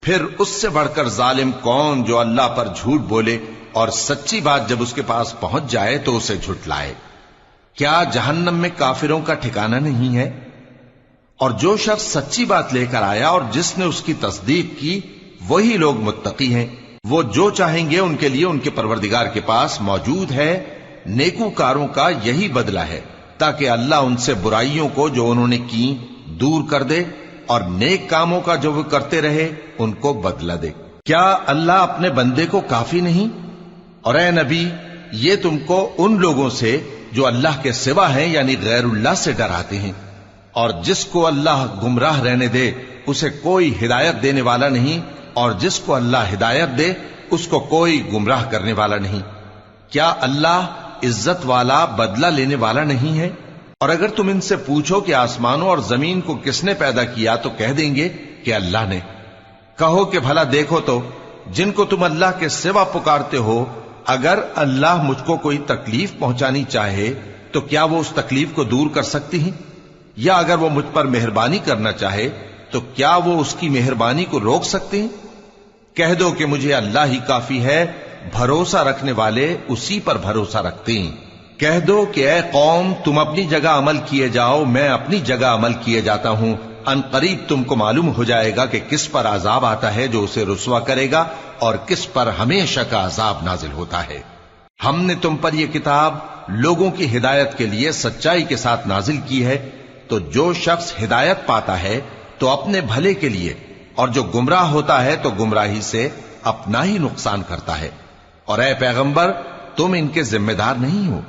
پھر اس سے بڑھ کر ظالم کون جو اللہ پر جھوٹ بولے اور سچی بات جب اس کے پاس پہنچ جائے تو اسے جھٹلائے۔ کیا جہنم میں کافروں کا ٹھکانہ نہیں ہے؟ اور جو شخص سچی بات لے کر آیا اور جس نے اس کی تصدیق کی وہی لوگ متقی ہیں۔ وہ جو چاہیں گے ان کے لیے ان کے پروردگار کے پاس موجود ہے۔ نیکوکاروں کا یہی بدلہ ہے تاکہ اللہ ان سے برائیوں کو جو انہوں نے کی دور کر دے اور نیک کاموں کا جو وہ کرتے رہے ان کو بدلہ دے۔ کیا اللہ اپنے بندے کو کافی نہیں؟ اور اے نبی یہ تم کو ان لوگوں سے جو اللہ کے سوا ہیں یعنی غیر اللہ سے ڈراتے ہیں، اور جس کو اللہ گمراہ رہنے دے اسے کوئی ہدایت دینے والا نہیں، اور جس کو اللہ ہدایت دے اس کو کوئی گمراہ کرنے والا نہیں۔ کیا اللہ عزت والا بدلہ لینے والا نہیں ہے؟ اور اگر تم ان سے پوچھو کہ آسمانوں اور زمین کو کس نے پیدا کیا تو کہہ دیں گے کہ اللہ نے۔ کہو کہ بھلا دیکھو تو جن کو تم اللہ کے سوا پکارتے ہو، اگر اللہ مجھ کو کوئی تکلیف پہنچانی چاہے تو کیا وہ اس تکلیف کو دور کر سکتی ہیں؟ یا اگر وہ مجھ پر مہربانی کرنا چاہے تو کیا وہ اس کی مہربانی کو روک سکتے ہیں؟ کہہ دو کہ مجھے اللہ ہی کافی ہے، بھروسہ رکھنے والے اسی پر بھروسہ رکھتے ہیں۔ کہہ دو کہ اے قوم تم اپنی جگہ عمل کیے جاؤ، میں اپنی جگہ عمل کیے جاتا ہوں، ان قریب تم کو معلوم ہو جائے گا کہ کس پر عذاب آتا ہے جو اسے رسوا کرے گا اور کس پر ہمیشہ کا عذاب نازل ہوتا ہے۔ ہم نے تم پر یہ کتاب لوگوں کی ہدایت کے لیے سچائی کے ساتھ نازل کی ہے، تو جو شخص ہدایت پاتا ہے تو اپنے بھلے کے لیے، اور جو گمراہ ہوتا ہے تو گمراہی سے اپنا ہی نقصان کرتا ہے۔ اور اے پیغمبر تم ان کے ذمہ دار نہیں ہو۔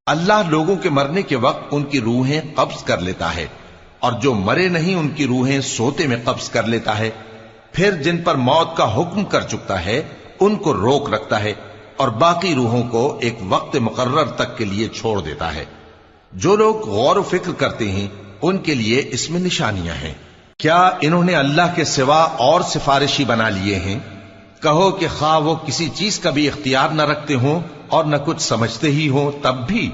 اللہ لوگوں کے مرنے کے وقت ان کی روحیں قبض کر لیتا ہے، اور جو مرے نہیں ان کی روحیں سوتے میں قبض کر لیتا ہے، پھر جن پر موت کا حکم کر چکتا ہے ان کو روک رکھتا ہے، اور باقی روحوں کو ایک وقت مقرر تک کے لیے چھوڑ دیتا ہے۔ جو لوگ غور و فکر کرتے ہیں ان کے لیے اس میں نشانیاں ہیں۔ کیا انہوں نے اللہ کے سوا اور سفارشی بنا لیے ہیں؟ کہو کہ خواہ وہ کسی چیز کا بھی اختیار نہ رکھتے ہوں اور نہ کچھ سمجھتے ہی ہوں تب بھی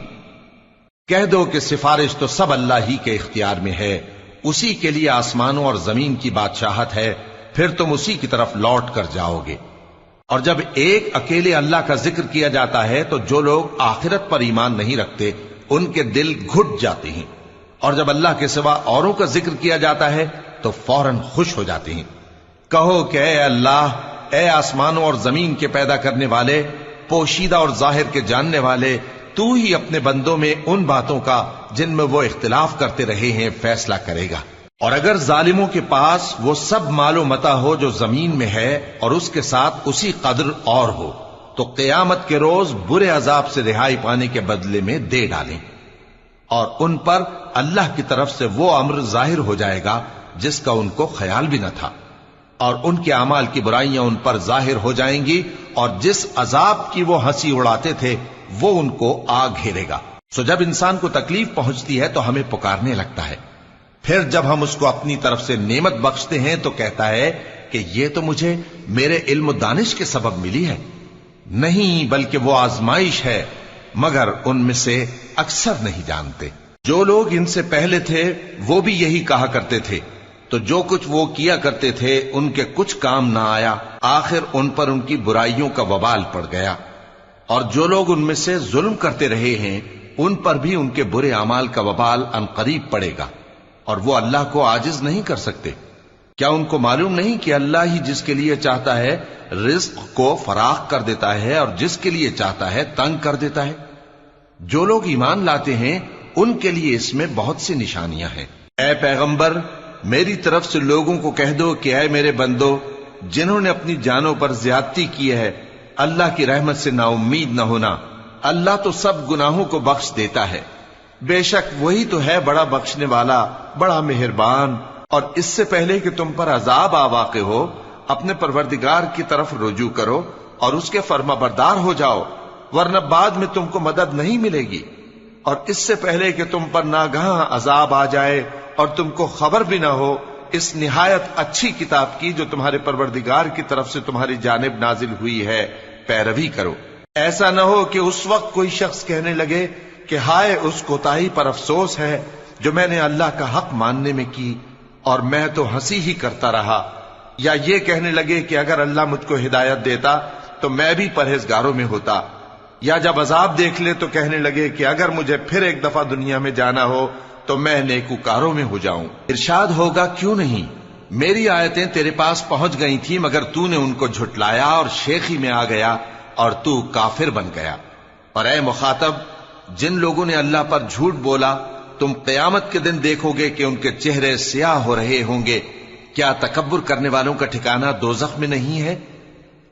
کہہ دو کہ سفارش تو سب اللہ ہی کے اختیار میں ہے، اسی کے لیے آسمانوں اور زمین کی بادشاہت ہے، پھر تم اسی کی طرف لوٹ کر جاؤ گے۔ اور جب ایک اکیلے اللہ کا ذکر کیا جاتا ہے تو جو لوگ آخرت پر ایمان نہیں رکھتے ان کے دل گھٹ جاتے ہیں، اور جب اللہ کے سوا اوروں کا ذکر کیا جاتا ہے تو فوراً خوش ہو جاتے ہیں۔ کہو کہ اے اللہ، اے آسمانوں اور زمین کے پیدا کرنے والے، پوشیدہ اور ظاہر کے جاننے والے، تو ہی اپنے بندوں میں ان باتوں کا جن میں وہ اختلاف کرتے رہے ہیں فیصلہ کرے گا۔ اور اگر ظالموں کے پاس وہ سب مال و متاع ہو جو زمین میں ہے اور اس کے ساتھ اسی قدر اور ہو تو قیامت کے روز برے عذاب سے رہائی پانے کے بدلے میں دے ڈالیں، اور ان پر اللہ کی طرف سے وہ امر ظاہر ہو جائے گا جس کا ان کو خیال بھی نہ تھا، اور ان کے اعمال کی برائیاں ان پر ظاہر ہو جائیں گی، اور جس عذاب کی وہ ہنسی اڑاتے تھے وہ ان کو آ گھیرے گا۔ سو جب انسان کو تکلیف پہنچتی ہے تو ہمیں پکارنے لگتا ہے، پھر جب ہم اس کو اپنی طرف سے نعمت بخشتے ہیں تو کہتا ہے کہ یہ تو مجھے میرے علم و دانش کے سبب ملی ہے۔ نہیں، بلکہ وہ آزمائش ہے، مگر ان میں سے اکثر نہیں جانتے۔ جو لوگ ان سے پہلے تھے وہ بھی یہی کہا کرتے تھے، تو جو کچھ وہ کیا کرتے تھے ان کے کچھ کام نہ آیا، آخر ان پر ان کی برائیوں کا وبال پڑ گیا۔ اور جو لوگ ان میں سے ظلم کرتے رہے ہیں ان پر بھی ان کے برے اعمال کا وبال عنقریب پڑے گا، اور وہ اللہ کو عاجز نہیں کر سکتے۔ کیا ان کو معلوم نہیں کہ اللہ ہی جس کے لیے چاہتا ہے رزق کو فراخ کر دیتا ہے اور جس کے لیے چاہتا ہے تنگ کر دیتا ہے؟ جو لوگ ایمان لاتے ہیں ان کے لیے اس میں بہت سی نشانیاں ہیں۔ اے پیغمبر میری طرف سے لوگوں کو کہہ دو کہ اے میرے بندو، جنہوں نے اپنی جانوں پر زیادتی کی ہے اللہ کی رحمت سے نا امید نہ ہونا۔ اللہ تو سب گناہوں کو بخش دیتا ہے، بے شک وہی تو ہے بڑا بخشنے والا، بڑا مہربان۔ اور اس سے پہلے کہ تم پر عذاب آ واقع ہو اپنے پروردگار کی طرف رجوع کرو اور اس کے فرما بردار ہو جاؤ، ورنہ بعد میں تم کو مدد نہیں ملے گی۔ اور اس سے پہلے کہ تم پر ناگہاں عذاب آ جائے اور تم کو خبر بھی نہ ہو، اس نہایت اچھی کتاب کی جو تمہارے پروردگار کی طرف سے تمہاری جانب نازل ہوئی ہے پیروی کرو۔ ایسا نہ ہو کہ اس وقت کوئی شخص کہنے لگے کہ ہائے اس کوتاہی پر افسوس ہے جو میں نے اللہ کا حق ماننے میں کی، اور میں تو ہنسی ہی کرتا رہا۔ یا یہ کہنے لگے کہ اگر اللہ مجھ کو ہدایت دیتا تو میں بھی پرہیزگاروں میں ہوتا، یا جب عذاب دیکھ لے تو کہنے لگے کہ اگر مجھے پھر ایک دفعہ دنیا میں جانا ہو تو میں نیکوکاروں میں ہو جاؤں۔ ارشاد ہوگا کیوں نہیں، میری آیتیں تیرے پاس پہنچ گئی تھی مگر تو نے ان کو جھٹلایا اور شیخی میں آ گیا اور تو کافر بن گیا۔ اور اے مخاطب، جن لوگوں نے اللہ پر جھوٹ بولا تم قیامت کے دن دیکھو گے کہ ان کے چہرے سیاہ ہو رہے ہوں گے۔ کیا تکبر کرنے والوں کا ٹھکانہ دوزخ میں نہیں ہے؟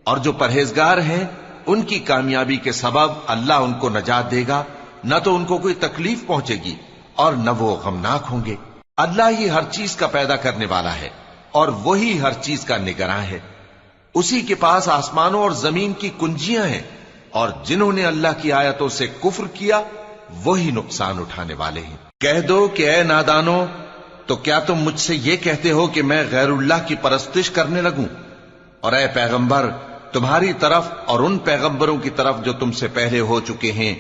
اور جو پرہیزگار ہیں ان کی کامیابی کے سبب اللہ ان کو نجات دے گا، نہ تو ان کو کوئی تکلیف پہنچے گی اور نہ وہ غمناک ہوں گے۔ اللہ ہی ہر چیز کا پیدا کرنے والا ہے اور وہی ہر چیز کا نگراں ہے۔ اسی کے پاس آسمانوں اور زمین کی کنجیاں ہیں، اور جنہوں نے اللہ کی آیتوں سے کفر کیا وہی نقصان اٹھانے والے ہیں۔ کہہ دو کہ اے نادانو، تو کیا تم مجھ سے یہ کہتے ہو کہ میں غیر اللہ کی پرستش کرنے لگوں؟ اور اے پیغمبر، تمہاری طرف اور ان پیغمبروں کی طرف جو تم سے پہلے ہو چکے ہیں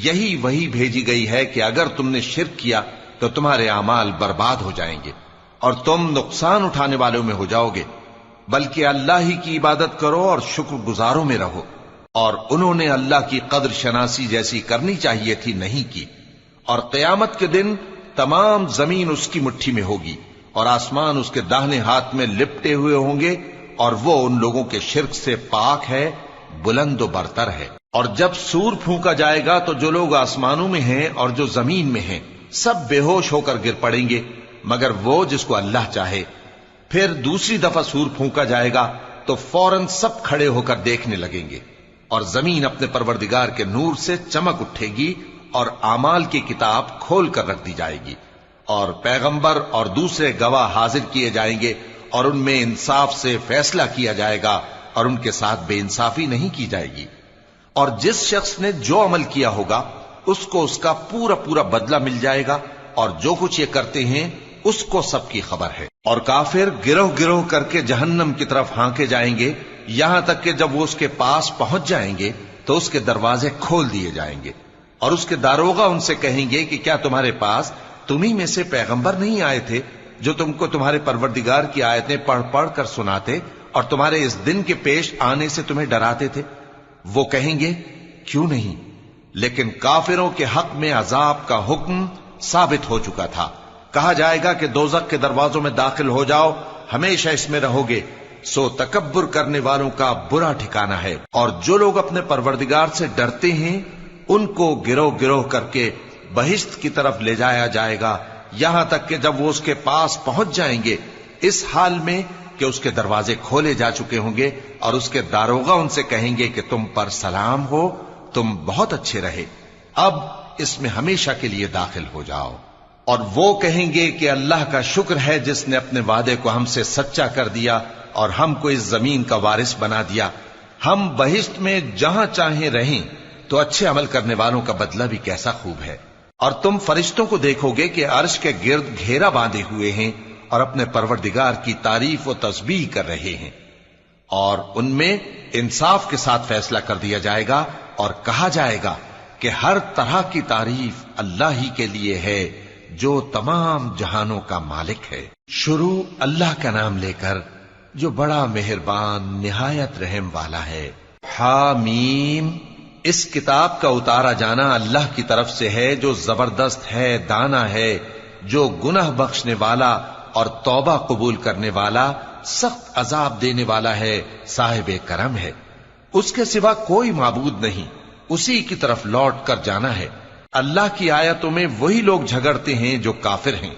یہی وہی بھیجی گئی ہے کہ اگر تم نے شرک کیا تو تمہارے اعمال برباد ہو جائیں گے اور تم نقصان اٹھانے والوں میں ہو جاؤ گے، بلکہ اللہ ہی کی عبادت کرو اور شکر گزاروں میں رہو۔ اور انہوں نے اللہ کی قدر شناسی جیسی کرنی چاہیے تھی نہیں کی۔ اور قیامت کے دن تمام زمین اس کی مٹھی میں ہوگی اور آسمان اس کے داہنے ہاتھ میں لپٹے ہوئے ہوں گے، اور وہ ان لوگوں کے شرک سے پاک ہے، بلند و برتر ہے۔ اور جب سور پھونکا جائے گا تو جو لوگ آسمانوں میں ہیں اور جو زمین میں ہیں سب بے ہوش ہو کر گر پڑیں گے مگر وہ جس کو اللہ چاہے۔ پھر دوسری دفعہ سور پھونکا جائے گا تو فوراً سب کھڑے ہو کر دیکھنے لگیں گے، اور زمین اپنے پروردگار کے نور سے چمک اٹھے گی اور اعمال کی کتاب کھول کر رکھ دی جائے گی، اور پیغمبر اور دوسرے گواہ حاضر کیے جائیں گے، اور ان میں انصاف سے فیصلہ کیا جائے گا اور ان کے ساتھ بے انصافی نہیں کی جائے گی۔ اور جس شخص نے جو عمل کیا ہوگا اس کو اس کا پورا پورا بدلہ مل جائے گا، اور جو کچھ یہ کرتے ہیں اس کو سب کی خبر ہے۔ اور کافر گروہ گروہ کر کے جہنم کی طرف ہانکے جائیں گے، یہاں تک کہ جب وہ اس کے پاس پہنچ جائیں گے تو اس کے دروازے کھول دیے جائیں گے، اور اس کے داروغہ ان سے کہیں گے کہ کیا تمہارے پاس تمہیں میں سے پیغمبر نہیں آئے تھے جو تم کو تمہارے پروردگار کی آیتیں پڑھ پڑھ کر سناتے اور تمہارے اس دن کے پیش آنے سے تمہیں ڈراتے تھے؟ وہ کہیں گے کیوں نہیں، لیکن کافروں کے حق میں عذاب کا حکم ثابت ہو چکا تھا۔ کہا جائے گا کہ دوزخ کے دروازوں میں داخل ہو جاؤ، ہمیشہ اس میں رہو گے، سو تکبر کرنے والوں کا برا ٹھکانہ ہے۔ اور جو لوگ اپنے پروردگار سے ڈرتے ہیں ان کو گروہ گروہ کر کے بہشت کی طرف لے جایا جائے گا، یہاں تک کہ جب وہ اس کے پاس پہنچ جائیں گے اس حال میں کہ اس کے دروازے کھولے جا چکے ہوں گے، اور اس کے داروغہ ان سے کہیں گے کہ تم پر سلام ہو، تم بہت اچھے رہے، اب اس میں ہمیشہ کے لیے داخل ہو جاؤ۔ اور وہ کہیں گے کہ اللہ کا شکر ہے جس نے اپنے وعدے کو ہم سے سچا کر دیا اور ہم کو اس زمین کا وارث بنا دیا، ہم بہشت میں جہاں چاہیں رہیں، تو اچھے عمل کرنے والوں کا بدلہ بھی کیسا خوب ہے۔ اور تم فرشتوں کو دیکھو گے کہ عرش کے گرد گھیرا باندھے ہوئے ہیں اور اپنے پروردگار کی تعریف و تسبیح کر رہے ہیں، اور ان میں انصاف کے ساتھ فیصلہ کر دیا جائے گا، اور کہا جائے گا کہ ہر طرح کی تعریف اللہ ہی کے لیے ہے جو تمام جہانوں کا مالک ہے۔ شروع اللہ کا نام لے کر جو بڑا مہربان نہایت رحم والا ہے۔ حامیم، اس کتاب کا اتارا جانا اللہ کی طرف سے ہے جو زبردست ہے، دانا ہے، جو گناہ بخشنے والا اور توبہ قبول کرنے والا، سخت عذاب دینے والا ہے، صاحب کرم ہے۔ اس کے سوا کوئی معبود نہیں، اسی کی طرف لوٹ کر جانا ہے۔ اللہ کی آیتوں میں وہی لوگ جھگڑتے ہیں جو کافر ہیں،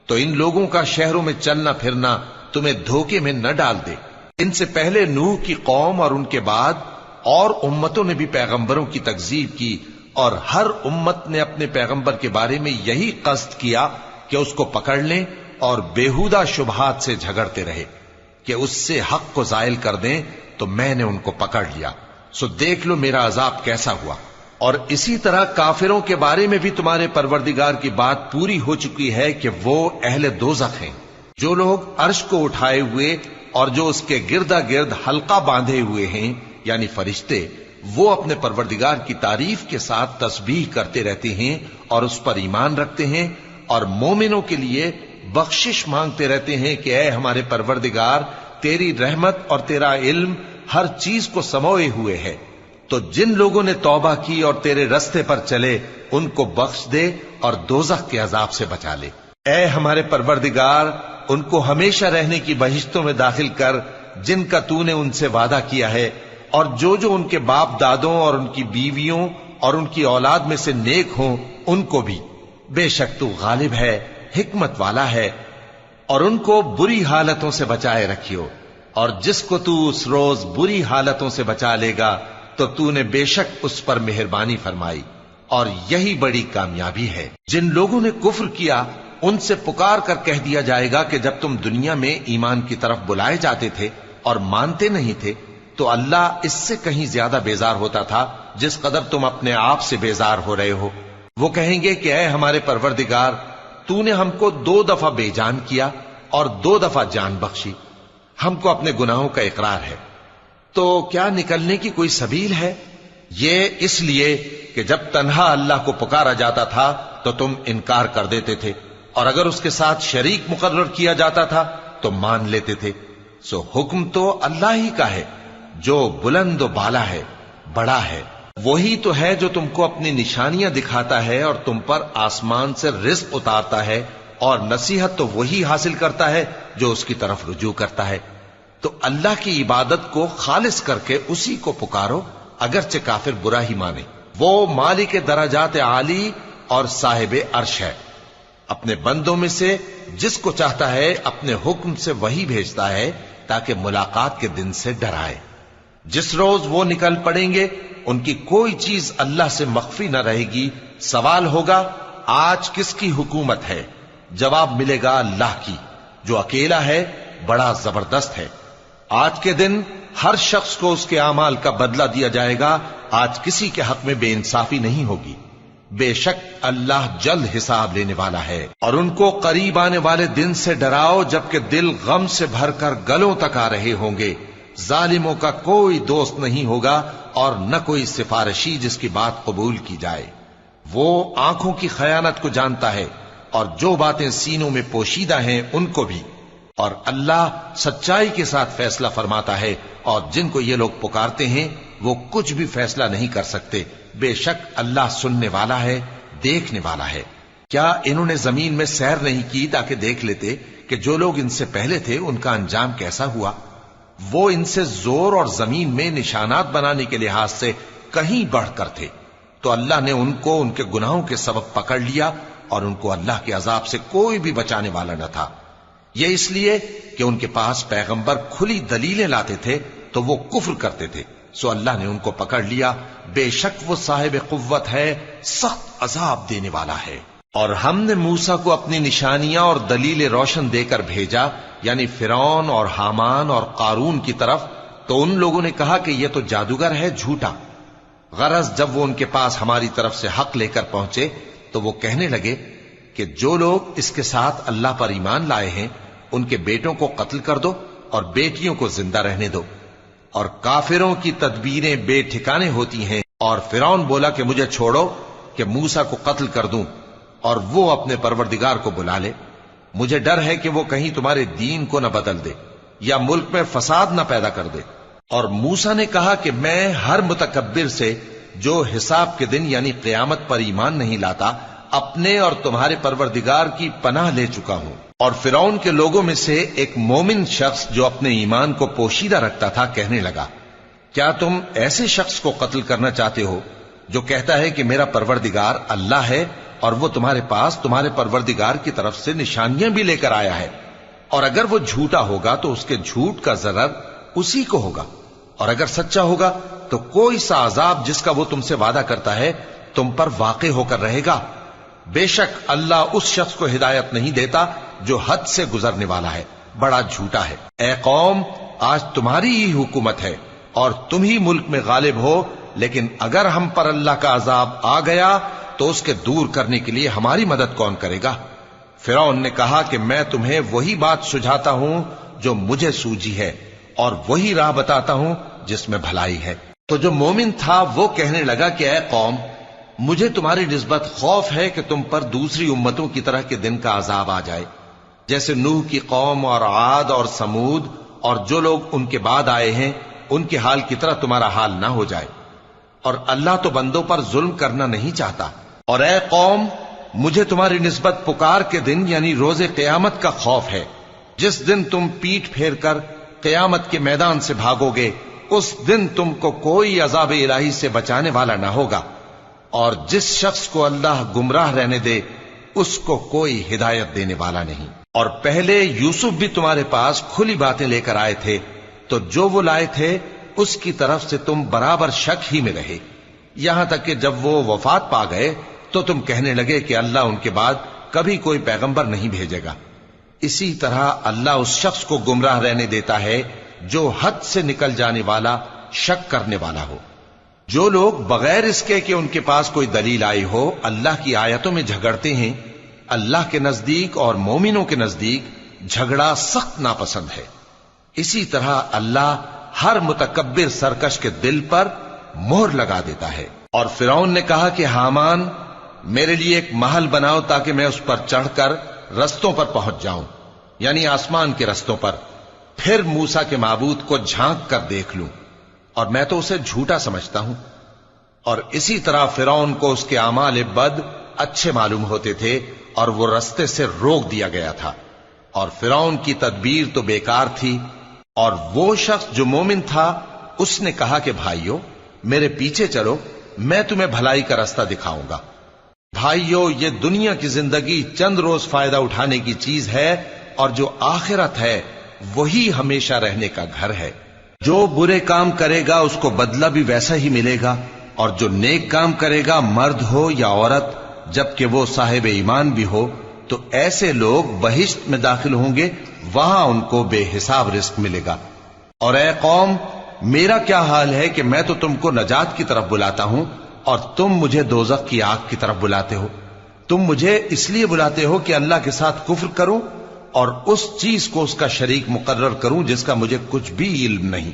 تو ان لوگوں کا شہروں میں چلنا پھرنا تمہیں دھوکے میں نہ ڈال دے۔ ان سے پہلے نوح کی قوم اور ان کے بعد اور امتوں نے بھی پیغمبروں کی تکذیب کی، اور ہر امت نے اپنے پیغمبر کے بارے میں یہی قصد کیا کہ اس کو پکڑ لیں اور بیہودہ شبہات سے جھگڑتے رہے کہ اس سے حق کو زائل کر دیں، تو میں نے ان کو پکڑ لیا، سو دیکھ لو میرا عذاب کیسا ہوا۔ اور اسی طرح کافروں کے بارے میں بھی تمہارے پروردگار کی بات پوری ہو چکی ہے کہ وہ اہل دوزخ ہیں۔ جو لوگ عرش کو اٹھائے ہوئے اور جو اس کے گردا گرد حلقہ باندھے ہوئے ہیں یعنی فرشتے، وہ اپنے پروردگار کی تعریف کے ساتھ تسبیح کرتے رہتے ہیں اور اس پر ایمان رکھتے ہیں، اور مومنوں کے لیے بخشش مانگتے رہتے ہیں کہ اے ہمارے پروردگار تیری رحمت اور تیرا علم ہر چیز کو سموئے ہوئے ہے۔ تو جن لوگوں نے توبہ کی اور تیرے رستے پر چلے ان کو بخش دے اور دوزخ کے عذاب سے بچا لے۔ اے ہمارے پروردگار، ان کو ہمیشہ رہنے کی بہشتوں میں داخل کر جن کا تو نے ان سے وعدہ کیا ہے، اور جو جو ان کے باپ دادوں اور ان کی بیویوں اور ان کی اولاد میں سے نیک ہوں ان کو بھی۔ بے شک تو غالب ہے، حکمت والا ہے۔ اور ان کو بری حالتوں سے بچائے رکھیو، اور جس کو تو اس روز بری حالتوں سے بچا لے گا تو نے بے شک اس پر مہربانی فرمائی، اور یہی بڑی کامیابی ہے۔ جن لوگوں نے کفر کیا ان سے پکار کر کہہ دیا جائے گا کہ جب تم دنیا میں ایمان کی طرف بلائے جاتے تھے اور مانتے نہیں تھے تو اللہ اس سے کہیں زیادہ بیزار ہوتا تھا جس قدر تم اپنے آپ سے بیزار ہو رہے ہو۔ وہ کہیں گے کہ اے ہمارے پروردگار، تو نے ہم کو 2 دفعہ بے جان کیا اور 2 دفعہ جان بخشی، ہم کو اپنے گناہوں کا اقرار ہے، تو کیا نکلنے کی کوئی سبیل ہے؟ یہ اس لیے کہ جب تنہا اللہ کو پکارا جاتا تھا تو تم انکار کر دیتے تھے، اور اگر اس کے ساتھ شریک مقرر کیا جاتا تھا تو مان لیتے تھے۔ سو حکم تو اللہ ہی کا ہے جو بلند و بالا ہے، بڑا ہے۔ وہی تو ہے جو تم کو اپنی نشانیاں دکھاتا ہے اور تم پر آسمان سے رزق اتارتا ہے، اور نصیحت تو وہی حاصل کرتا ہے جو اس کی طرف رجوع کرتا ہے۔ تو اللہ کی عبادت کو خالص کر کے اسی کو پکارو، اگرچہ کافر برا ہی مانے۔ وہ مالک درجات عالی اور صاحب عرش ہے، اپنے بندوں میں سے جس کو چاہتا ہے اپنے حکم سے وہی بھیجتا ہے تاکہ ملاقات کے دن سے ڈرائے۔ جس روز وہ نکل پڑیں گے ان کی کوئی چیز اللہ سے مخفی نہ رہے گی۔ سوال ہوگا آج کس کی حکومت ہے؟ جواب ملے گا اللہ کی، جو اکیلا ہے، بڑا زبردست ہے۔ آج کے دن ہر شخص کو اس کے اعمال کا بدلہ دیا جائے گا۔ آج کسی کے حق میں بے انصافی نہیں ہوگی۔ بے شک اللہ جلد حساب لینے والا ہے۔ اور ان کو قریب آنے والے دن سے ڈراؤ جبکہ دل غم سے بھر کر گلوں تک آ رہے ہوں گے۔ ظالموں کا کوئی دوست نہیں ہوگا اور نہ کوئی سفارشی جس کی بات قبول کی جائے۔ وہ آنکھوں کی خیانت کو جانتا ہے اور جو باتیں سینوں میں پوشیدہ ہیں ان کو بھی، اور اللہ سچائی کے ساتھ فیصلہ فرماتا ہے، اور جن کو یہ لوگ پکارتے ہیں وہ کچھ بھی فیصلہ نہیں کر سکتے۔ بے شک اللہ سننے والا ہے، دیکھنے والا ہے۔ کیا انہوں نے زمین میں سیر نہیں کی تاکہ دیکھ لیتے کہ جو لوگ ان سے پہلے تھے ان کا انجام کیسا ہوا؟ وہ ان سے زور اور زمین میں نشانات بنانے کے لحاظ سے کہیں بڑھ کر تھے، تو اللہ نے ان کو ان کے گناہوں کے سبب پکڑ لیا، اور ان کو اللہ کے عذاب سے کوئی بھی بچانے والا نہ تھا۔ یہ اس لیے کہ ان کے پاس پیغمبر کھلی دلیلیں لاتے تھے تو وہ کفر کرتے تھے، سو اللہ نے ان کو پکڑ لیا۔ بے شک وہ صاحب قوت ہے، سخت عذاب دینے والا ہے۔ اور ہم نے موسیٰ کو اپنی نشانیاں اور دلیل روشن دے کر بھیجا، یعنی فرعون اور حامان اور قارون کی طرف، تو ان لوگوں نے کہا کہ یہ تو جادوگر ہے، جھوٹا۔ غرض جب وہ ان کے پاس ہماری طرف سے حق لے کر پہنچے تو وہ کہنے لگے کہ جو لوگ اس کے ساتھ اللہ پر ایمان لائے ہیں ان کے بیٹوں کو قتل کر دو اور بیٹیوں کو زندہ رہنے دو۔ اور کافروں کی تدبیریں بے ٹھکانے ہوتی ہیں۔ اور فرعون بولا کہ مجھے چھوڑو کہ موسیٰ کو قتل کر دوں اور وہ اپنے پروردگار کو بلا لے۔ مجھے ڈر ہے کہ وہ کہیں تمہارے دین کو نہ بدل دے یا ملک میں فساد نہ پیدا کر دے۔ اور موسیٰ نے کہا کہ میں ہر متکبر سے جو حساب کے دن یعنی قیامت پر ایمان نہیں لاتا اپنے اور تمہارے پروردگار کی پناہ لے چکا ہوں۔ اور فرعون کے لوگوں میں سے ایک مومن شخص جو اپنے ایمان کو پوشیدہ رکھتا تھا کہنے لگا، کیا تم ایسے شخص کو قتل کرنا چاہتے ہو جو کہتا ہے کہ میرا پروردگار اللہ ہے اور وہ تمہارے پاس تمہارے پروردگار کی طرف سے نشانیاں بھی لے کر آیا ہے؟ اور اگر وہ جھوٹا ہوگا تو اس کے جھوٹ کا ضرر اسی کو ہوگا، اور اگر سچا ہوگا تو کوئی سا عذاب جس کا وہ تم سے وعدہ کرتا ہے تم پر واقع ہو کر رہے گا۔ بے شک اللہ اس شخص کو ہدایت نہیں دیتا جو حد سے گزرنے والا ہے، بڑا جھوٹا ہے۔ اے قوم، آج تمہاری ہی حکومت ہے اور تم ہی ملک میں غالب ہو، لیکن اگر ہم پر اللہ کا عذاب آ گیا تو اس کے دور کرنے کے لیے ہماری مدد کون کرے گا؟ فرعون نے کہا کہ میں تمہیں وہی بات سجھاتا ہوں جو مجھے سوجھی ہے، اور وہی راہ بتاتا ہوں جس میں بھلائی ہے۔ تو جو مومن تھا وہ کہنے لگا کہ اے قوم، مجھے تمہاری نسبت خوف ہے کہ تم پر دوسری امتوں کی طرح کے دن کا عذاب آ جائے، جیسے نوح کی قوم اور عاد اور سمود اور جو لوگ ان کے بعد آئے ہیں ان کے حال کی طرح تمہارا حال نہ ہو جائے، اور اللہ تو بندوں پر ظلم کرنا نہیں چاہتا۔ اور اے قوم، مجھے تمہاری نسبت پکار کے دن یعنی روز قیامت کا خوف ہے، جس دن تم پیٹ پھیر کر قیامت کے میدان سے بھاگو گے، اس دن تم کو کوئی عذاب الہی سے بچانے والا نہ ہوگا، اور جس شخص کو اللہ گمراہ رہنے دے اس کو کوئی ہدایت دینے والا نہیں۔ اور پہلے یوسف بھی تمہارے پاس کھلی باتیں لے کر آئے تھے، تو جو وہ لائے تھے اس کی طرف سے تم برابر شک ہی میں رہے، یہاں تک کہ جب وہ وفات پا گئے تو تم کہنے لگے کہ اللہ ان کے بعد کبھی کوئی پیغمبر نہیں بھیجے گا۔ اسی طرح اللہ اس شخص کو گمراہ رہنے دیتا ہے جو حد سے نکل جانے والا، شک کرنے والا ہو۔ جو لوگ بغیر اس کے کہ ان کے پاس کوئی دلیل آئی ہو اللہ کی آیتوں میں جھگڑتے ہیں، اللہ کے نزدیک اور مومنوں کے نزدیک جھگڑا سخت ناپسند ہے۔ اسی طرح اللہ ہر متکبر سرکش کے دل پر مہر لگا دیتا ہے۔ اور فرعون نے کہا کہ حامان، میرے لیے ایک محل بناؤ تاکہ میں اس پر چڑھ کر رستوں پر پہنچ جاؤں، یعنی آسمان کے رستوں پر، پھر موسیٰ کے معبود کو جھانک کر دیکھ لوں، اور میں تو اسے جھوٹا سمجھتا ہوں۔ اور اسی طرح فرعون کو اس کے اعمال بد اچھے معلوم ہوتے تھے اور وہ رستے سے روک دیا گیا تھا، اور فرعون کی تدبیر تو بیکار تھی۔ اور وہ شخص جو مومن تھا اس نے کہا کہ بھائیو میرے پیچھے چلو، میں تمہیں بھلائی کا رستہ دکھاؤں گا۔ بھائیو، یہ دنیا کی زندگی چند روز فائدہ اٹھانے کی چیز ہے، اور جو آخرت ہے وہی ہمیشہ رہنے کا گھر ہے۔ جو برے کام کرے گا اس کو بدلہ بھی ویسا ہی ملے گا، اور جو نیک کام کرے گا مرد ہو یا عورت جبکہ وہ صاحب ایمان بھی ہو تو ایسے لوگ بہشت میں داخل ہوں گے، وہاں ان کو بے حساب رزق ملے گا۔ اور اے قوم، میرا کیا حال ہے کہ میں تو تم کو نجات کی طرف بلاتا ہوں اور تم مجھے دوزخ کی آگ کی طرف بلاتے ہو۔ تم مجھے اس لیے بلاتے ہو کہ اللہ کے ساتھ کفر کروں اور اس چیز کو اس کا شریک مقرر کروں جس کا مجھے کچھ بھی علم نہیں،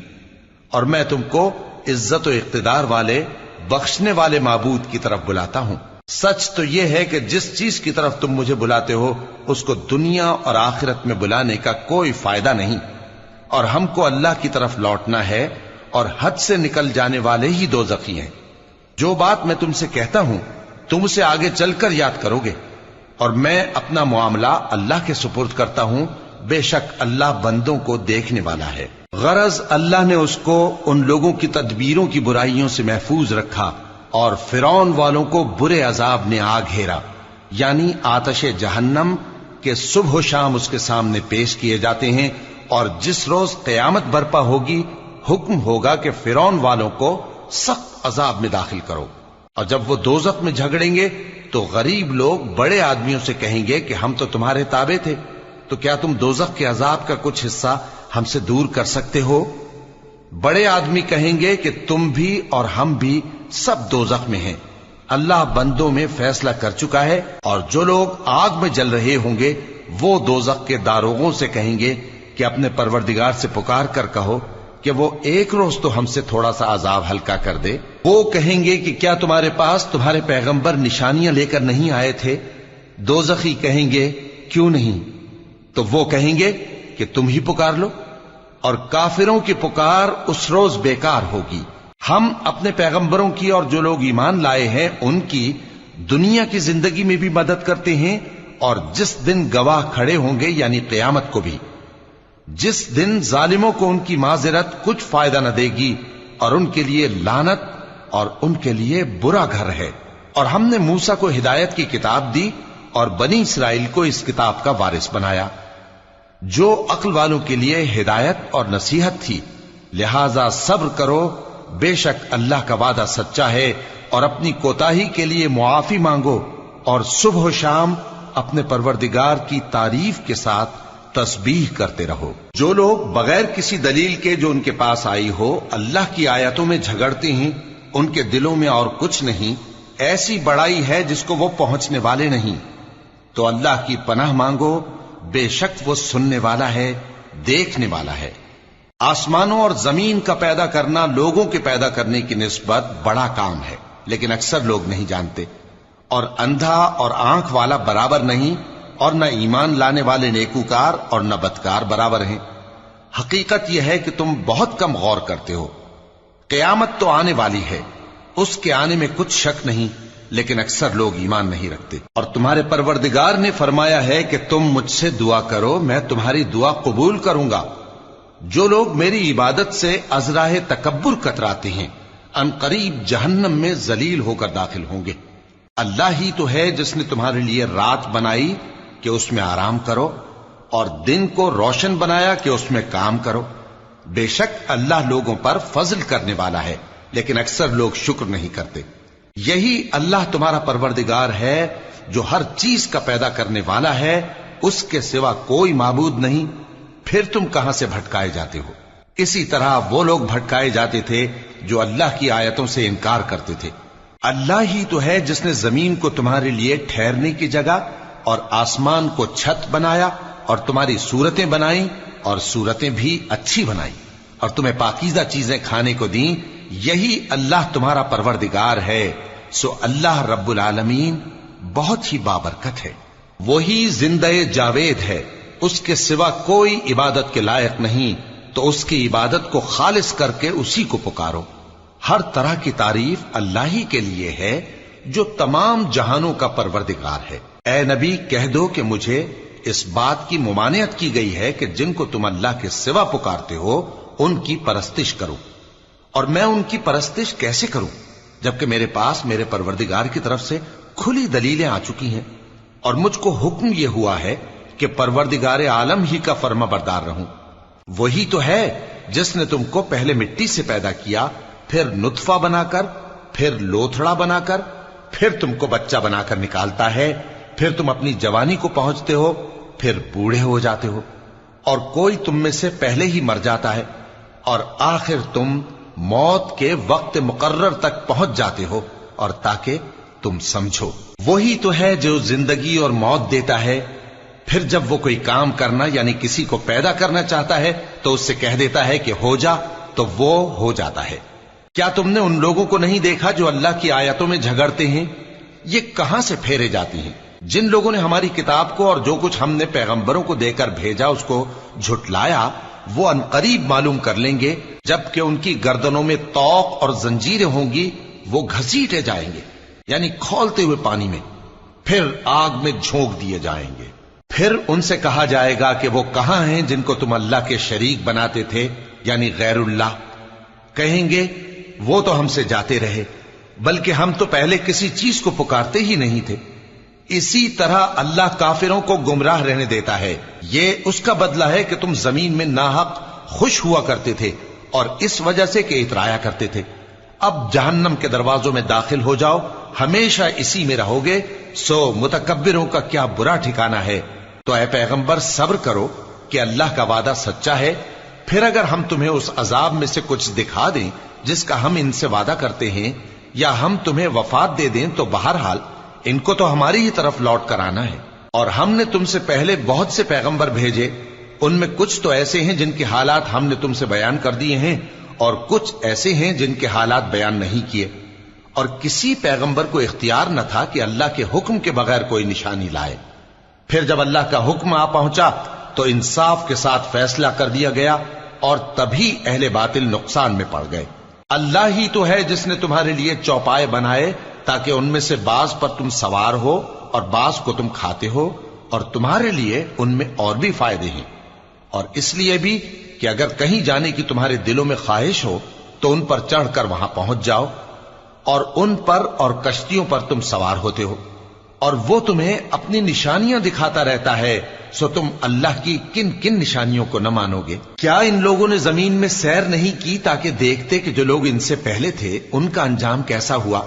اور میں تم کو عزت و اقتدار والے بخشنے والے معبود کی طرف بلاتا ہوں۔ سچ تو یہ ہے کہ جس چیز کی طرف تم مجھے بلاتے ہو اس کو دنیا اور آخرت میں بلانے کا کوئی فائدہ نہیں، اور ہم کو اللہ کی طرف لوٹنا ہے، اور حد سے نکل جانے والے ہی دوزخی ہیں۔ جو بات میں تم سے کہتا ہوں تم اسے آگے چل کر یاد کرو گے، اور میں اپنا معاملہ اللہ کے سپرد کرتا ہوں، بے شک اللہ بندوں کو دیکھنے والا ہے۔ غرض اللہ نے اس کو ان لوگوں کی تدبیروں کی برائیوں سے محفوظ رکھا، اور فرعون والوں کو برے عذاب نے آ گھیرا، یعنی آتش جہنم کے صبح و شام اس کے سامنے پیش کیے جاتے ہیں، اور جس روز قیامت برپا ہوگی حکم ہوگا کہ فرعون والوں کو سخت عذاب میں داخل کرو۔ اور جب وہ دوزخ میں جھگڑیں گے تو غریب لوگ بڑے آدمیوں سے کہیں گے کہ ہم تو تمہارے تابع تھے، تو کیا تم دوزخ کے عذاب کا کچھ حصہ ہم سے دور کر سکتے ہو؟ بڑے آدمی کہیں گے کہ تم بھی اور ہم بھی سب دوزخ میں ہیں، اللہ بندوں میں فیصلہ کر چکا ہے۔ اور جو لوگ آگ میں جل رہے ہوں گے وہ دوزخ کے داروغوں سے کہیں گے کہ اپنے پروردگار سے پکار کر کہو کہ وہ ایک روز تو ہم سے تھوڑا سا عذاب ہلکا کر دے۔ وہ کہیں گے کہ کیا تمہارے پاس تمہارے پیغمبر نشانیاں لے کر نہیں آئے تھے؟ دوزخی کہیں گے کیوں نہیں؟ تو وہ کہیں گے کہ تم ہی پکار لو، اور کافروں کی پکار اس روز بیکار ہوگی۔ ہم اپنے پیغمبروں کی اور جو لوگ ایمان لائے ہیں ان کی دنیا کی زندگی میں بھی مدد کرتے ہیں، اور جس دن گواہ کھڑے ہوں گے یعنی قیامت کو بھی، جس دن ظالموں کو ان کی معذرت کچھ فائدہ نہ دے گی، اور ان کے لیے لعنت اور ان کے لیے برا گھر ہے۔ اور ہم نے موسیٰ کو ہدایت کی کتاب دی اور بنی اسرائیل کو اس کتاب کا وارث بنایا، جو عقل والوں کے لیے ہدایت اور نصیحت تھی۔ لہذا صبر کرو، بے شک اللہ کا وعدہ سچا ہے، اور اپنی کوتاہی کے لیے معافی مانگو، اور صبح و شام اپنے پروردگار کی تعریف کے ساتھ تسبیح کرتے رہو۔ جو لوگ بغیر کسی دلیل کے جو ان کے پاس آئی ہو اللہ کی آیتوں میں جھگڑتے ہیں، ان کے دلوں میں اور کچھ نہیں، ایسی بڑائی ہے جس کو وہ پہنچنے والے نہیں۔ تو اللہ کی پناہ مانگو، بے شک وہ سننے والا ہے، دیکھنے والا ہے۔ آسمانوں اور زمین کا پیدا کرنا لوگوں کے پیدا کرنے کی نسبت بڑا کام ہے، لیکن اکثر لوگ نہیں جانتے۔ اور اندھا اور آنکھ والا برابر نہیں، اور نہ ایمان لانے والے نیکوکار اور نہ بدکار برابر ہیں۔ حقیقت یہ ہے کہ تم بہت کم غور کرتے ہو۔ قیامت تو آنے والی ہے، اس کے آنے میں کچھ شک نہیں، لیکن اکثر لوگ ایمان نہیں رکھتے۔ اور تمہارے پروردگار نے فرمایا ہے کہ تم مجھ سے دعا کرو، میں تمہاری دعا قبول کروں گا۔ جو لوگ میری عبادت سے ازراہ تکبر کتراتے ہیں ان قریب جہنم میں ذلیل ہو کر داخل ہوں گے۔ اللہ ہی تو ہے جس نے تمہارے لیے رات بنائی کہ اس میں آرام کرو، اور دن کو روشن بنایا کہ اس میں کام کرو۔ بے شک اللہ لوگوں پر فضل کرنے والا ہے، لیکن اکثر لوگ شکر نہیں کرتے۔ یہی اللہ تمہارا پروردگار ہے جو ہر چیز کا پیدا کرنے والا ہے، اس کے سوا کوئی معبود نہیں، پھر تم کہاں سے بھٹکائے جاتے ہو؟ اسی طرح وہ لوگ بھٹکائے جاتے تھے جو اللہ کی آیتوں سے انکار کرتے تھے۔ اللہ ہی تو ہے جس نے زمین کو تمہارے لیے ٹھہرنے کی جگہ اور آسمان کو چھت بنایا، اور تمہاری صورتیں بنائیں اور صورتیں بھی اچھی بنائیں، اور تمہیں پاکیزہ چیزیں کھانے کو دیں۔ یہی اللہ تمہارا پروردگار ہے، سو اللہ رب العالمین بہت ہی بابرکت ہے۔ وہی زندہ جاوید ہے، اس کے سوا کوئی عبادت کے لائق نہیں، تو اس کی عبادت کو خالص کر کے اسی کو پکارو۔ ہر طرح کی تعریف اللہ ہی کے لیے ہے جو تمام جہانوں کا پروردگار ہے۔ اے نبی کہہ دو کہ مجھے اس بات کی ممانعت کی گئی ہے کہ جن کو تم اللہ کے سوا پکارتے ہو ان کی پرستش کرو، اور میں ان کی پرستش کیسے کروں جبکہ میرے پاس میرے پروردگار کی طرف سے کھلی دلیلیں آ چکی ہیں، اور مجھ کو حکم یہ ہوا ہے کہ پروردگار عالم ہی کا فرما بردار رہوں۔ وہی تو ہے جس نے تم کو پہلے مٹی سے پیدا کیا، پھر نطفہ بنا کر، پھر لوتھڑا بنا کر، پھر تم کو بچہ بنا کر نکالتا ہے، پھر تم اپنی جوانی کو پہنچتے ہو، پھر بوڑھے ہو جاتے ہو، اور کوئی تم میں سے پہلے ہی مر جاتا ہے، اور آخر تم موت کے وقت مقرر تک پہنچ جاتے ہو، اور تاکہ تم سمجھو۔ وہی تو ہے جو زندگی اور موت دیتا ہے، پھر جب وہ کوئی کام کرنا یعنی کسی کو پیدا کرنا چاہتا ہے تو اس سے کہہ دیتا ہے کہ ہو جا، تو وہ ہو جاتا ہے۔ کیا تم نے ان لوگوں کو نہیں دیکھا جو اللہ کی آیتوں میں جھگڑتے ہیں؟ یہ کہاں سے پھیرے جاتی ہیں؟ جن لوگوں نے ہماری کتاب کو اور جو کچھ ہم نے پیغمبروں کو دے کر بھیجا اس کو جھٹلایا، وہ انقریب معلوم کر لیں گے جبکہ ان کی گردنوں میں طوق اور زنجیریں ہوں گی، وہ گھسیٹے جائیں گے یعنی کھولتے ہوئے پانی میں، پھر آگ میں جھونک دیے جائیں گے۔ پھر ان سے کہا جائے گا کہ وہ کہاں ہیں جن کو تم اللہ کے شریک بناتے تھے یعنی غیر اللہ؟ کہیں گے وہ تو ہم سے جاتے رہے، بلکہ ہم تو پہلے کسی چیز کو پکارتے ہی نہیں تھے۔ اسی طرح اللہ کافروں کو گمراہ رہنے دیتا ہے، یہ اس کا بدلہ ہے کہ تم زمین میں ناحق خوش ہوا کرتے تھے اور اس وجہ سے کہ اترایا کرتے تھے۔ اب جہنم کے دروازوں میں داخل ہو جاؤ، ہمیشہ اسی میں رہو گے، سو متکبروں کا کیا برا ٹھکانہ ہے۔ تو اے پیغمبر صبر کرو کہ اللہ کا وعدہ سچا ہے، پھر اگر ہم تمہیں اس عذاب میں سے کچھ دکھا دیں جس کا ہم ان سے وعدہ کرتے ہیں، یا ہم تمہیں وفات دے دیں، تو بہرحال ان کو تو ہماری ہی طرف لوٹ کر آنا ہے۔ اور ہم نے تم سے پہلے بہت سے پیغمبر بھیجے، ان میں کچھ تو ایسے ہیں جن کے حالات ہم نے تم سے بیان کر دیے ہیں، اور کچھ ایسے ہیں جن کے حالات بیان نہیں کیے۔ اور کسی پیغمبر کو اختیار نہ تھا کہ اللہ کے حکم کے بغیر کوئی نشانی لائے۔ پھر جب اللہ کا حکم آ پہنچا تو انصاف کے ساتھ فیصلہ کر دیا گیا، اور تبھی اہل باطل نقصان میں پڑ گئے۔ اللہ ہی تو ہے جس نے تمہارے لیے چوپائے بنائے تاکہ ان میں سے بعض پر تم سوار ہو اور بعض کو تم کھاتے ہو، اور تمہارے لیے ان میں اور بھی فائدے ہیں، اور اس لیے بھی کہ اگر کہیں جانے کی تمہارے دلوں میں خواہش ہو تو ان پر چڑھ کر وہاں پہنچ جاؤ، اور ان پر اور کشتیوں پر تم سوار ہوتے ہو، اور وہ تمہیں اپنی نشانیاں دکھاتا رہتا ہے، سو تم اللہ کی کن کن نشانیوں کو نہ مانو گے؟ کیا ان لوگوں نے زمین میں سیر نہیں کی تاکہ دیکھتے کہ جو لوگ ان سے پہلے تھے ان کا انجام کیسا ہوا؟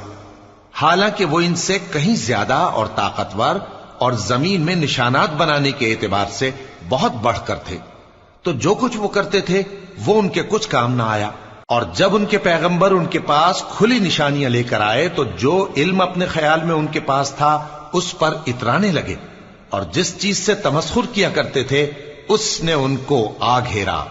حالانکہ وہ ان سے کہیں زیادہ اور طاقتور اور زمین میں نشانات بنانے کے اعتبار سے بہت بڑھ کر تھے، تو جو کچھ وہ کرتے تھے وہ ان کے کچھ کام نہ آیا۔ اور جب ان کے پیغمبر ان کے پاس کھلی نشانیاں لے کر آئے تو جو علم اپنے خیال میں ان کے پاس تھا اس پر اترانے لگے، اور جس چیز سے تمسخر کیا کرتے تھے اس نے ان کو آ گھیرا۔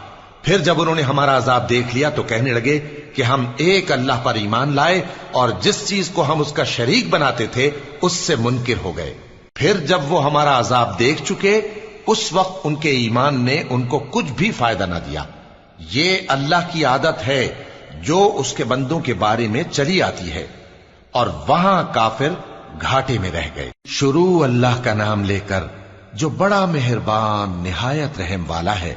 پھر جب انہوں نے ہمارا عذاب دیکھ لیا تو کہنے لگے کہ ہم ایک اللہ پر ایمان لائے، اور جس چیز کو ہم اس کا شریک بناتے تھے اس سے منکر ہو گئے۔ پھر جب وہ ہمارا عذاب دیکھ چکے اس وقت ان کے ایمان نے ان کو کچھ بھی فائدہ نہ دیا۔ یہ اللہ کی عادت ہے جو اس کے بندوں کے بارے میں چلی آتی ہے، اور وہاں کافر گھاٹے میں رہ گئے۔ شروع اللہ کا نام لے کر جو بڑا مہربان نہایت رحم والا ہے۔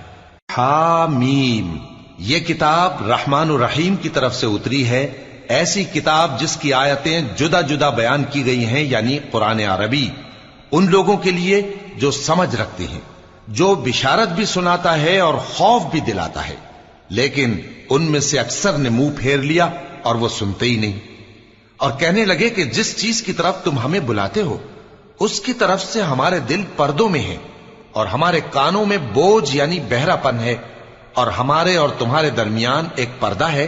حامیم، یہ کتاب رحمان الرحیم کی طرف سے اتری ہے، ایسی کتاب جس کی آیتیں جدا جدا بیان کی گئی ہیں، یعنی قرآن عربی، ان لوگوں کے لیے جو سمجھ رکھتے ہیں، جو بشارت بھی سناتا ہے اور خوف بھی دلاتا ہے، لیکن ان میں سے اکثر نے منہ پھیر لیا اور وہ سنتے ہی نہیں، اور کہنے لگے کہ جس چیز کی طرف تم ہمیں بلاتے ہو اس کی طرف سے ہمارے دل پردوں میں ہیں، اور ہمارے کانوں میں بوجھ یعنی بہرا پن ہے، اور ہمارے اور تمہارے درمیان ایک پردہ ہے،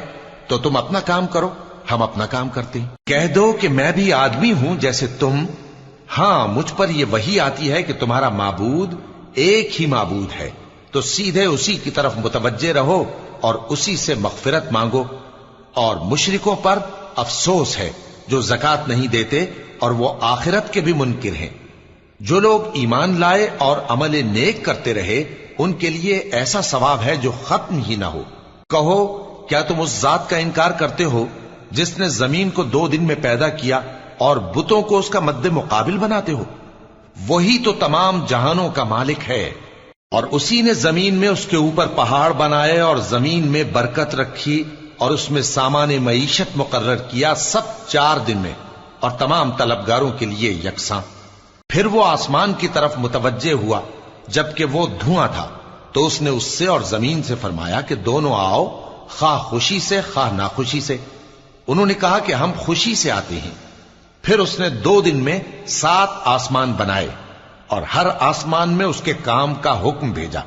تو تم اپنا کام کرو، ہم اپنا کام کرتے ہیں۔ کہہ دو کہ میں بھی آدمی ہوں جیسے تم، ہاں مجھ پر یہ وحی آتی ہے کہ تمہارا معبود ایک ہی معبود ہے، تو سیدھے اسی کی طرف متوجہ رہو اور اسی سے مغفرت مانگو۔ اور مشرکوں پر افسوس ہے جو زکوٰۃ نہیں دیتے اور وہ آخرت کے بھی منکر ہیں۔ جو لوگ ایمان لائے اور عمل نیک کرتے رہے ان کے لیے ایسا ثواب ہے جو ختم ہی نہ ہو۔ کہو کیا تم اس ذات کا انکار کرتے ہو جس نے زمین کو 2 دن میں پیدا کیا اور بتوں کو اس کا مد مقابل بناتے ہو؟ وہی تو تمام جہانوں کا مالک ہے، اور اسی نے زمین میں اس کے اوپر پہاڑ بنائے اور زمین میں برکت رکھی اور اس میں سامان معیشت مقرر کیا، سب 4 دن میں، اور تمام طلبگاروں کے لیے یکساں۔ پھر وہ آسمان کی طرف متوجہ ہوا جبکہ وہ دھواں تھا، تو اس نے اس سے اور زمین سے فرمایا کہ دونوں آؤ، خواہ خوشی سے خواہ ناخوشی سے۔ انہوں نے کہا کہ ہم خوشی سے آتے ہیں۔ پھر اس نے 2 دن میں 7 آسمان بنائے اور ہر آسمان میں اس کے کام کا حکم بھیجا،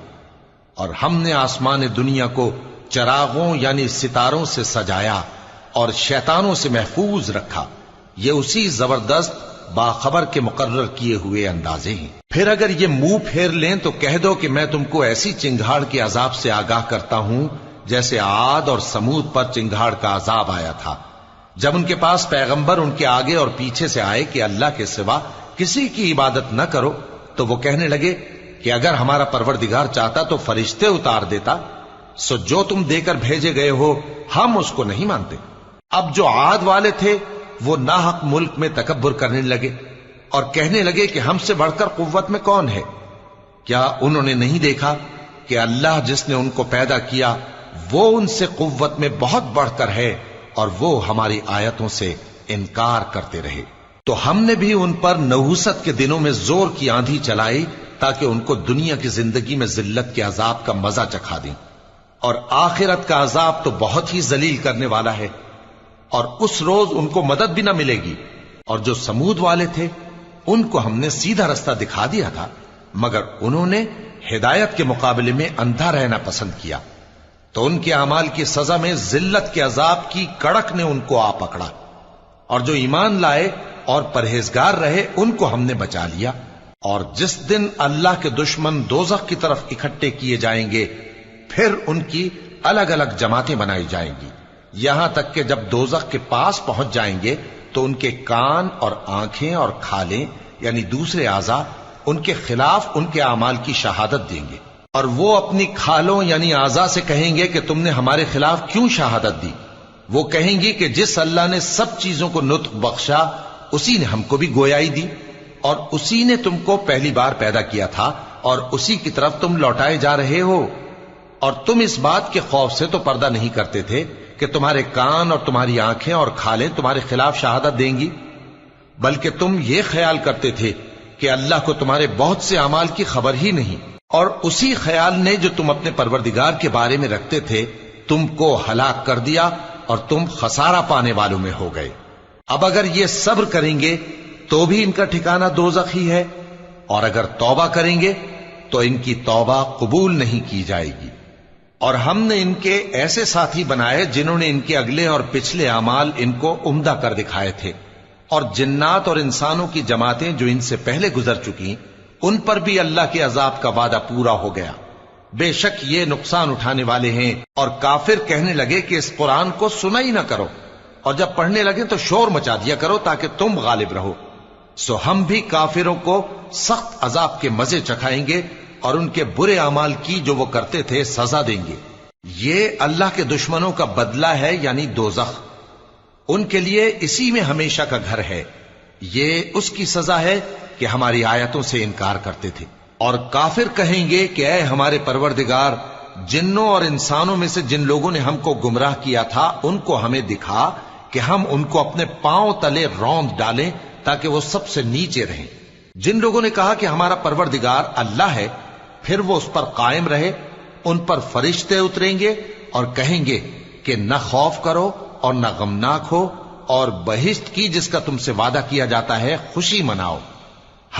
اور ہم نے آسمان دنیا کو چراغوں یعنی ستاروں سے سجایا اور شیطانوں سے محفوظ رکھا۔ یہ اسی زبردست باخبر کے مقرر کیے ہوئے اندازے ہیں۔ پھر اگر یہ منہ پھیر لیں تو کہہ دو کہ میں تم کو ایسی چنگھاڑ کے عذاب سے آگاہ کرتا ہوں جیسے عاد اور سمود پر چنگھاڑ کا عذاب آیا تھا، جب ان کے پاس پیغمبر ان کے آگے اور پیچھے سے آئے کہ اللہ کے سوا کسی کی عبادت نہ کرو، تو وہ کہنے لگے کہ اگر ہمارا پروردگار چاہتا تو فرشتے اتار دیتا، سو جو تم دے کر بھیجے گئے ہو ہم اس کو نہیں مانتے۔ اب جو عاد والے تھے وہ ناحق ملک میں تکبر کرنے لگے اور کہنے لگے کہ ہم سے بڑھ کر قوت میں کون ہے؟ کیا انہوں نے نہیں دیکھا کہ اللہ جس نے ان کو پیدا کیا وہ ان سے قوت میں بہت بڑھ کر ہے، اور وہ ہماری آیتوں سے انکار کرتے رہے۔ تو ہم نے بھی ان پر نحوست کے دنوں میں زور کی آندھی چلائی تاکہ ان کو دنیا کی زندگی میں ذلت کے عذاب کا مزہ چکھا دیں، اور آخرت کا عذاب تو بہت ہی ذلیل کرنے والا ہے، اور اس روز ان کو مدد بھی نہ ملے گی۔ اور جو سمود والے تھے ان کو ہم نے سیدھا رستہ دکھا دیا تھا، مگر انہوں نے ہدایت کے مقابلے میں اندھا رہنا پسند کیا، تو ان کے اعمال کی سزا میں ذلت کے عذاب کی کڑک نے ان کو آ پکڑا۔ اور جو ایمان لائے اور پرہیزگار رہے ان کو ہم نے بچا لیا۔ اور جس دن اللہ کے دشمن دوزخ کی طرف اکٹھے کیے جائیں گے پھر ان کی الگ الگ جماعتیں بنائی جائیں گی، یہاں تک کہ جب دوزخ کے پاس پہنچ جائیں گے تو ان کے کان اور آنکھیں اور کھالیں یعنی دوسرے اعضاء ان کے خلاف ان کے اعمال کی شہادت دیں گے، اور وہ اپنی کھالوں یعنی اعضاء سے کہیں گے کہ تم نے ہمارے خلاف کیوں شہادت دی؟ وہ کہیں گی کہ جس اللہ نے سب چیزوں کو نطق بخشا اسی نے ہم کو بھی گویائی دی، اور اسی نے تم کو پہلی بار پیدا کیا تھا اور اسی کی طرف تم لوٹائے جا رہے ہو، اور تم اس بات کے خوف سے تو پردہ نہیں کرتے تھے کہ تمہارے کان اور تمہاری آنکھیں اور کھالیں تمہارے خلاف شہادت دیں گی، بلکہ تم یہ خیال کرتے تھے کہ اللہ کو تمہارے بہت سے اعمال کی خبر ہی نہیں، اور اسی خیال نے جو تم اپنے پروردگار کے بارے میں رکھتے تھے تم کو ہلاک کر دیا اور تم خسارہ پانے والوں میں ہو گئے۔ اب اگر یہ صبر کریں گے تو بھی ان کا ٹھکانہ دوزخ ہی ہے، اور اگر توبہ کریں گے تو ان کی توبہ قبول نہیں کی جائے گی۔ اور ہم نے ان کے ایسے ساتھی بنائے جنہوں نے ان کے اگلے اور پچھلے اعمال ان کو عمدہ کر دکھائے تھے، اور جنات اور انسانوں کی جماعتیں جو ان سے پہلے گزر چکی ان پر بھی اللہ کے عذاب کا وعدہ پورا ہو گیا۔ بے شک یہ نقصان اٹھانے والے ہیں۔ اور کافر کہنے لگے کہ اس قرآن کو سنا ہی نہ کرو، اور جب پڑھنے لگے تو شور مچا دیا کرو تاکہ تم غالب رہو۔ سو ہم بھی کافروں کو سخت عذاب کے مزے چکھائیں گے اور ان کے برے اعمال کی جو وہ کرتے تھے سزا دیں گے۔ یہ اللہ کے دشمنوں کا بدلہ ہے، یعنی دوزخ، ان کے لیے اسی میں ہمیشہ کا گھر ہے۔ یہ اس کی سزا ہے کہ ہماری آیتوں سے انکار کرتے تھے۔ اور کافر کہیں گے کہ اے ہمارے پروردگار، جنوں اور انسانوں میں سے جن لوگوں نے ہم کو گمراہ کیا تھا ان کو ہمیں دکھا کہ ہم ان کو اپنے پاؤں تلے روند ڈالیں تاکہ وہ سب سے نیچے رہیں۔ جن لوگوں نے کہا کہ ہمارا پروردگار اللہ ہے، پھر وہ اس پر قائم رہے، ان پر فرشتے اتریں گے اور کہیں گے کہ نہ خوف کرو اور نہ غمناک ہو، اور بہشت کی جس کا تم سے وعدہ کیا جاتا ہے خوشی مناؤ۔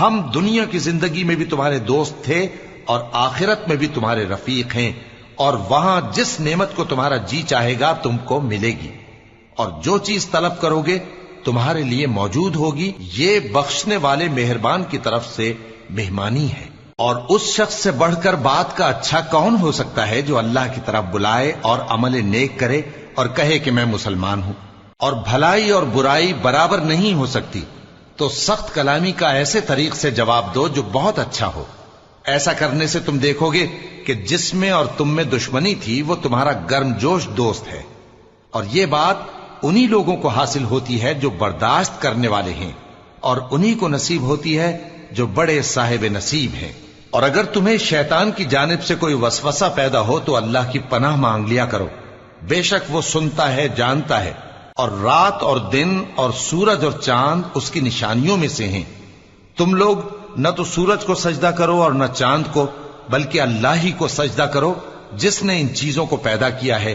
ہم دنیا کی زندگی میں بھی تمہارے دوست تھے اور آخرت میں بھی تمہارے رفیق ہیں، اور وہاں جس نعمت کو تمہارا جی چاہے گا تم کو ملے گی، اور جو چیز طلب کرو گے تمہارے لیے موجود ہوگی۔ یہ بخشنے والے مہربان کی طرف سے مہمانی ہے۔ اور اس شخص سے بڑھ کر بات کا اچھا کون ہو سکتا ہے جو اللہ کی طرف بلائے اور عمل نیک کرے اور کہے کہ میں مسلمان ہوں۔ اور بھلائی اور برائی برابر نہیں ہو سکتی، تو سخت کلامی کا ایسے طریق سے جواب دو جو بہت اچھا ہو۔ ایسا کرنے سے تم دیکھو گے کہ جس میں اور تم میں دشمنی تھی وہ تمہارا گرم جوش دوست ہے۔ اور یہ بات انہی لوگوں کو حاصل ہوتی ہے جو برداشت کرنے والے ہیں، اور انہی کو نصیب ہوتی ہے جو بڑے صاحب نصیب ہیں۔ اور اگر تمہیں شیطان کی جانب سے کوئی وسوسہ پیدا ہو تو اللہ کی پناہ مانگ لیا کرو، بے شک وہ سنتا ہے، جانتا ہے۔ اور رات اور دن اور سورج اور چاند اس کی نشانیوں میں سے ہیں۔ تم لوگ نہ تو سورج کو سجدہ کرو اور نہ چاند کو، بلکہ اللہ ہی کو سجدہ کرو جس نے ان چیزوں کو پیدا کیا ہے،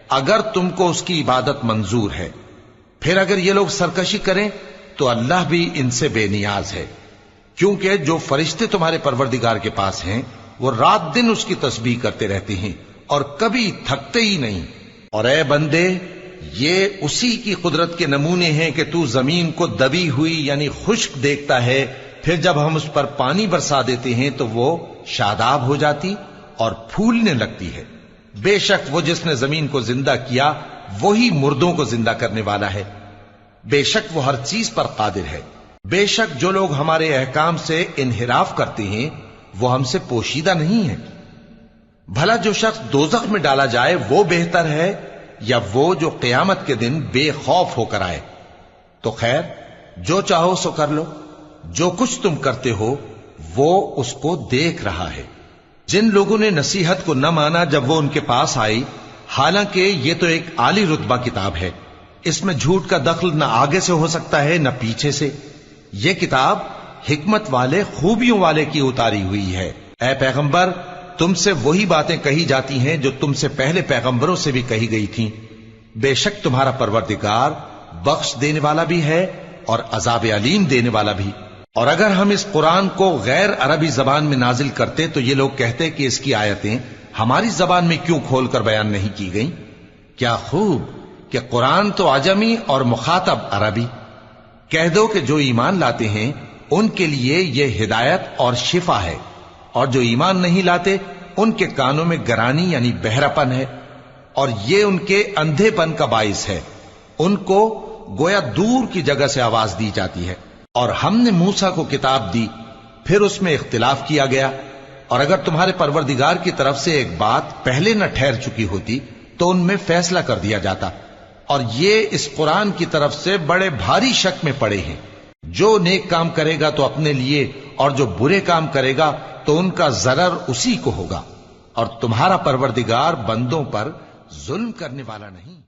اگر تم کو اس کی عبادت منظور ہے۔ پھر اگر یہ لوگ سرکشی کریں تو اللہ بھی ان سے بے نیاز ہے، کیونکہ جو فرشتے تمہارے پروردگار کے پاس ہیں وہ رات دن اس کی تسبیح کرتے رہتے ہیں اور کبھی تھکتے ہی نہیں۔ اور اے بندے، یہ اسی کی قدرت کے نمونے ہیں کہ تو زمین کو دبی ہوئی یعنی خشک دیکھتا ہے، پھر جب ہم اس پر پانی برسا دیتے ہیں تو وہ شاداب ہو جاتی اور پھولنے لگتی ہے۔ بے شک وہ جس نے زمین کو زندہ کیا وہی مردوں کو زندہ کرنے والا ہے، بے شک وہ ہر چیز پر قادر ہے۔ بے شک جو لوگ ہمارے احکام سے انحراف کرتے ہیں وہ ہم سے پوشیدہ نہیں ہیں۔ بھلا جو شخص دوزخ میں ڈالا جائے وہ بہتر ہے یا وہ جو قیامت کے دن بے خوف ہو کر آئے؟ تو خیر، جو چاہو سو کر لو، جو کچھ تم کرتے ہو وہ اس کو دیکھ رہا ہے۔ جن لوگوں نے نصیحت کو نہ مانا جب وہ ان کے پاس آئی، حالانکہ یہ تو ایک عالی رتبہ کتاب ہے، اس میں جھوٹ کا دخل نہ آگے سے ہو سکتا ہے نہ پیچھے سے۔ یہ کتاب حکمت والے، خوبیوں والے کی اتاری ہوئی ہے۔ اے پیغمبر، تم سے وہی باتیں کہی جاتی ہیں جو تم سے پہلے پیغمبروں سے بھی کہی گئی تھیں۔ بے شک تمہارا پروردگار بخش دینے والا بھی ہے اور عذاب علیم دینے والا بھی۔ اور اگر ہم اس قرآن کو غیر عربی زبان میں نازل کرتے تو یہ لوگ کہتے کہ اس کی آیتیں ہماری زبان میں کیوں کھول کر بیان نہیں کی گئیں؟ کیا خوب کہ قرآن تو عجمی اور مخاطب عربی۔ کہہ دو کہ جو ایمان لاتے ہیں ان کے لیے یہ ہدایت اور شفا ہے، اور جو ایمان نہیں لاتے ان کے کانوں میں گرانی یعنی بہراپن ہے، اور یہ ان کے اندھے پن کا باعث ہے۔ ان کو گویا دور کی جگہ سے آواز دی جاتی ہے۔ اور ہم نے موسیٰ کو کتاب دی، پھر اس میں اختلاف کیا گیا، اور اگر تمہارے پروردگار کی طرف سے ایک بات پہلے نہ ٹھہر چکی ہوتی تو ان میں فیصلہ کر دیا جاتا۔ اور یہ اس قرآن کی طرف سے بڑے بھاری شک میں پڑے ہیں۔ جو نیک کام کرے گا تو اپنے لیے، اور جو برے کام کرے گا تو ان کا ضرر اسی کو ہوگا، اور تمہارا پروردگار بندوں پر ظلم کرنے والا نہیں۔